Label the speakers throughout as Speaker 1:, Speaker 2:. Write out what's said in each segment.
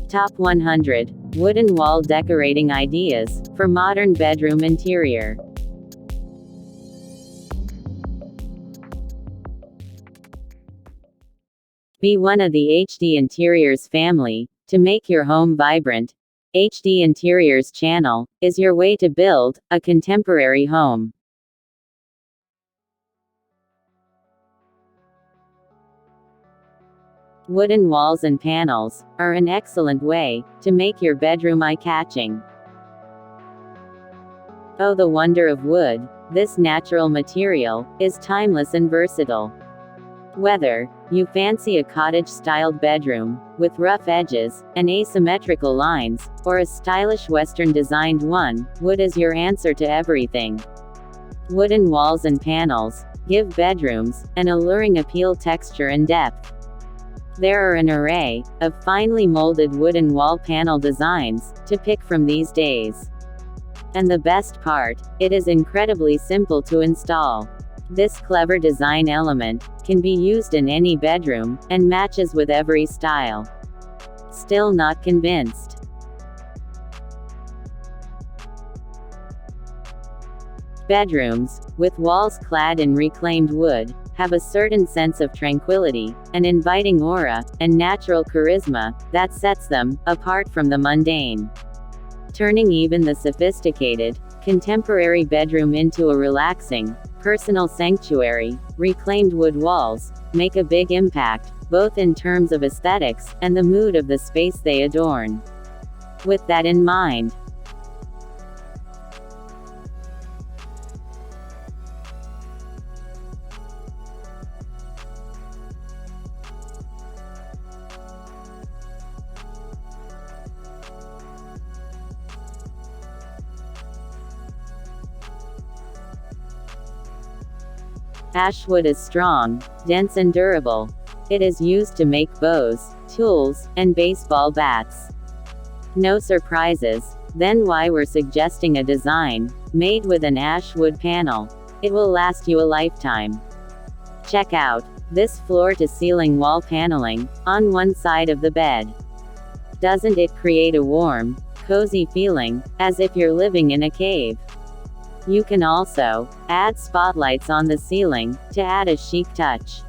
Speaker 1: Top 100 Wooden Wall Decorating Ideas for Modern Bedroom Interior. Be one of the HD Interiors family. To make your home vibrant, HD Interiors channel is your way to build a contemporary home. Wooden walls and panels are an excellent way to make your bedroom eye-catching. Oh, the wonder of wood! This natural material is timeless and versatile. Whether you fancy a cottage-styled bedroom with rough edges and asymmetrical lines, or a stylish Western-designed one, wood is your answer to everything. Wooden walls and panels give bedrooms an alluring appeal, texture and depth. There are an array of finely molded wooden wall panel designs to pick from these days. And the best part, it is incredibly simple to install. This clever design element can be used in any bedroom and matches with every style. Still not convinced? Bedrooms with walls clad in reclaimed wood have a certain sense of tranquility, an inviting aura, and natural charisma that sets them apart from the mundane. Turning even the sophisticated, contemporary bedroom into a relaxing, personal sanctuary, reclaimed wood walls make a big impact, both in terms of aesthetics and the mood of the space they adorn. With that in mind, ash wood is strong, dense and durable. It is used to make bows, tools, and baseball bats. No surprises, then, why we're suggesting a design made with an ash wood panel. It will last you a lifetime. Check out this floor-to-ceiling wall paneling on one side of the bed. Doesn't it create a warm, cozy feeling, as if you're living in a cave? You can also add spotlights on the ceiling to add a chic touch.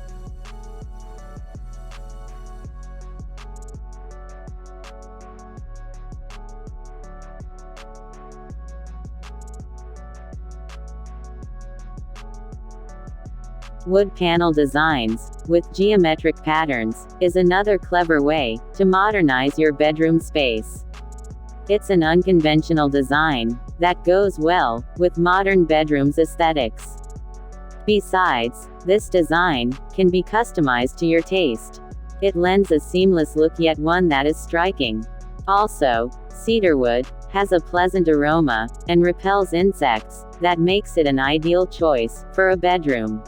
Speaker 1: Wood panel designs with geometric patterns is another clever way to modernize your bedroom space. It's an unconventional design that goes well with modern bedrooms aesthetics. Besides, this design can be customized to your taste. It lends a seamless look, yet one that is striking. Also, cedarwood has a pleasant aroma and repels insects that makes it an ideal choice for a bedroom.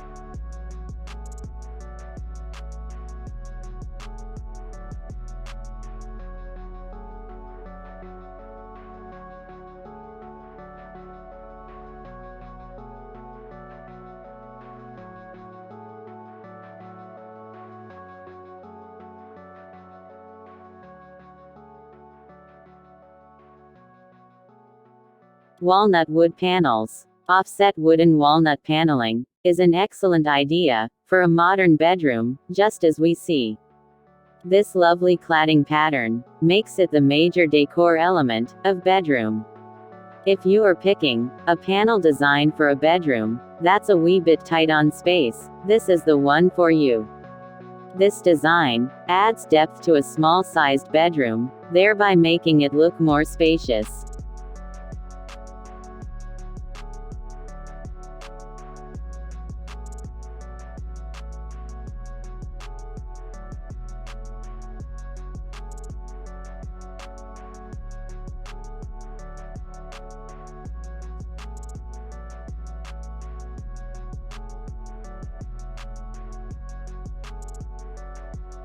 Speaker 1: Walnut wood panels. Offset wooden walnut paneling is an excellent idea for a modern bedroom, just as we see. This lovely cladding pattern makes it the major decor element of bedroom. If you are picking a panel design for a bedroom that's a wee bit tight on space, this is the one for you. This design adds depth to a small-sized bedroom, thereby making it look more spacious.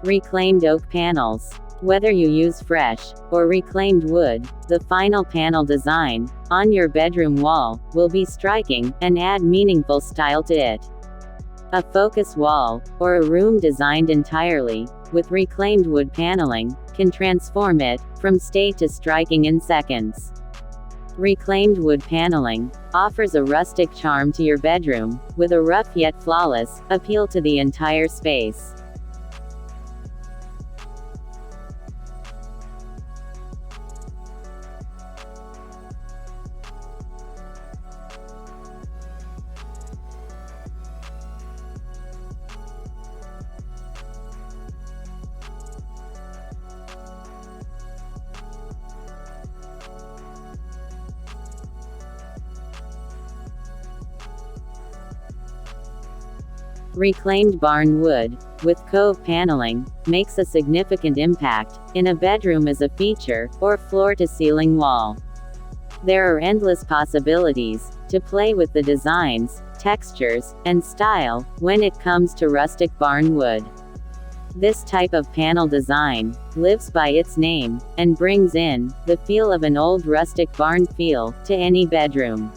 Speaker 1: Reclaimed oak panels. Whether you use fresh or reclaimed wood, the final panel design on your bedroom wall will be striking and add meaningful style to it. A focus wall, or a room designed entirely with reclaimed wood paneling, can transform it from state to striking in seconds. Reclaimed wood paneling offers a rustic charm to your bedroom, with a rough yet flawless appeal to the entire space. Reclaimed barn wood, with cove paneling, makes a significant impact in a bedroom as a feature, or floor-to-ceiling wall. There are endless possibilities to play with the designs, textures, and style when it comes to rustic barn wood. This type of panel design lives by its name, and brings in the feel of an old rustic barn feel to any bedroom.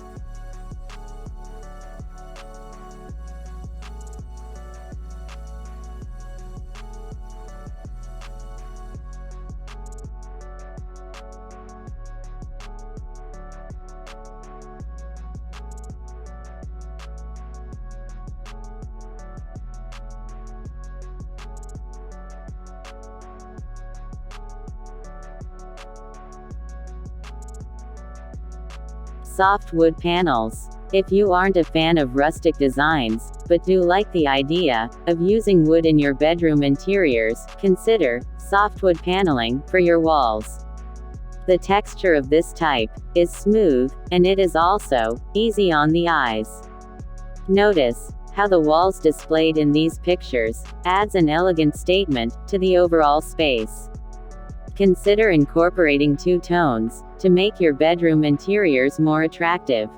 Speaker 1: Soft wood panels. If you aren't a fan of rustic designs, but do like the idea of using wood in your bedroom interiors, consider softwood paneling for your walls. The texture of this type is smooth, and it is also easy on the eyes. Notice how the walls displayed in these pictures adds an elegant statement to the overall space. Consider incorporating two tones to make your bedroom interiors more attractive.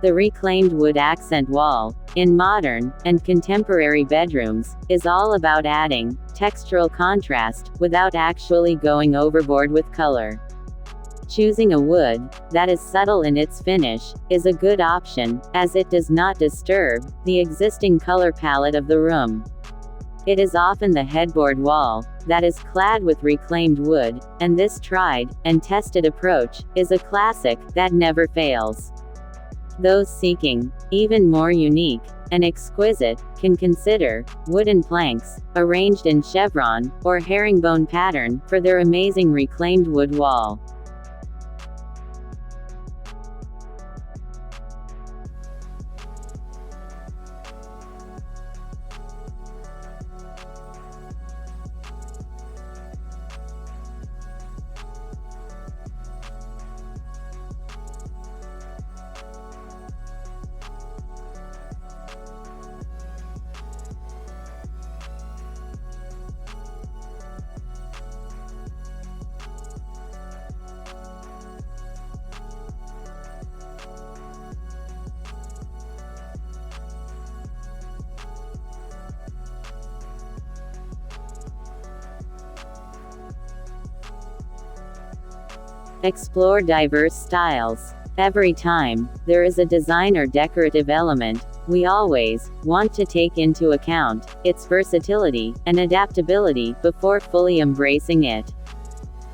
Speaker 1: The reclaimed wood accent wall, in modern and contemporary bedrooms, is all about adding textural contrast without actually going overboard with color. Choosing a wood that is subtle in its finish is a good option, as it does not disturb the existing color palette of the room. It is often the headboard wall that is clad with reclaimed wood, and this tried and tested approach is a classic that never fails. Those seeking even more unique and exquisite can consider wooden planks, arranged in chevron or herringbone pattern, for their amazing reclaimed wood wall. Explore diverse styles. Every time there is a design or decorative element, we always want to take into account its versatility and adaptability before fully embracing it.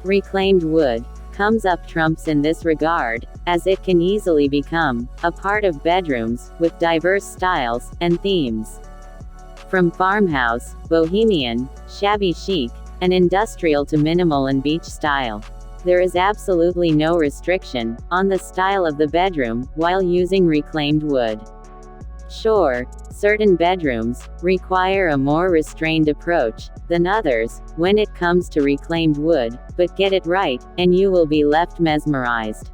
Speaker 1: Reclaimed wood comes up trumps in this regard, as it can easily become a part of bedrooms with diverse styles and themes. From farmhouse, bohemian, shabby chic, and industrial to minimal and beach style, there is absolutely no restriction on the style of the bedroom while using reclaimed wood. Sure, certain bedrooms require a more restrained approach than others when it comes to reclaimed wood, but get it right, and you will be left mesmerized.